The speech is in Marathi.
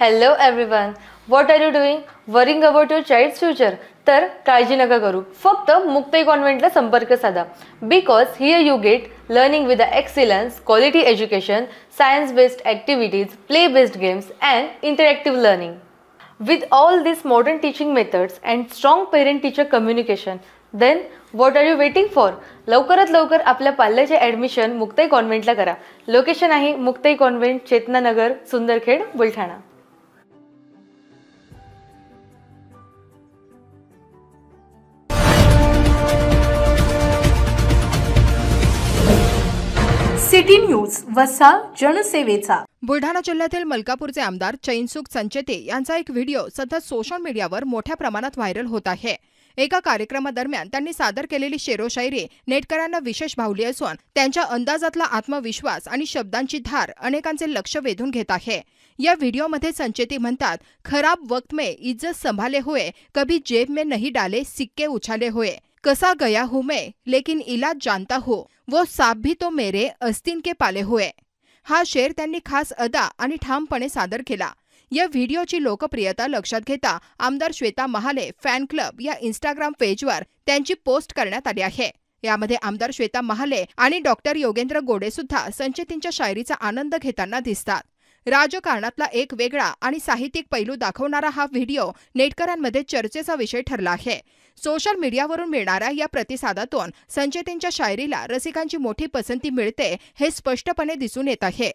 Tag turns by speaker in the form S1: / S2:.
S1: Hello everyone. What are you doing? Worrying about your child's future? तर काळजी नका करू. फक्त मुक्ताई कॉन्व्हेंटला संपर्क साधा. Because here you get learning with the excellence, quality education, science-based activities, play-based games and interactive learning. With all these modern teaching methods and strong parent-teacher communication, then what are you waiting for? लवकरात लवकर आपल्या पाल्याचे ॲडमिशन मुक्ताई कॉन्व्हेंटला करा. लोकेशन आहे Muktai convent, Chetananagar, Sundarkhed, Buldhana.
S2: City news वसा जनसेवेचा.
S3: बुलढाणा जिल्ह्यातील मलकापूरचे आमदार चैनसुख संचेती यांचा एक व्हिडिओ सध्या सोशल मीडियावर मोठ्या प्रमाणात व्हायरल होत आहे. एका कार्यक्रमादरम्यान त्यांनी सादर केलेली शेरोशायरी नेटकऱ्यांना विशेष भावली असून त्यांच्या अंदाजातला आत्मविश्वास आणि शब्दांची धार अनेकांचे लक्ष वेधून घेत आहे. या व्हिडिओमध्ये संचेती म्हणतात, खराब वक्त में इज्जत संभाले हुए कभी जेब में नहीं डाले सिक्के उछाले हुए. कसा गया हूं मैं लेकिन इलाज जानता हूं, वो सांप भी तो मेरे अस्तीन के पाले हुए. हा शेर त्यांनी खास अदा आणि ठामपणे सादर केला. या व्हिडिओची लोकप्रियता लक्षात घेता आमदार श्वेता महाले फॅन क्लब या इंस्टाग्राम पेजवर त्यांची पोस्ट करण्यात आली आहे. यामध्ये आमदार श्वेता महाले आणि डॉक्टर योगेंद्र गोडे सुद्धा संचेतींच्या शायरीचा आनंद घेताना दिसतात. राजकारणातला एक वेगळा आणि साहित्यिक पैलू दाखवणारा हा व्हिडिओ नेटकऱ्यांमध्ये चर्चेचा विषय ठरला आहे. सोशल मीडियावरून मिळणाऱ्या या प्रतिसादातून संचेतींच्या शायरीला रसिकांची मोठी पसंती मिळते हे स्पष्टपणे दिसून येत आहे.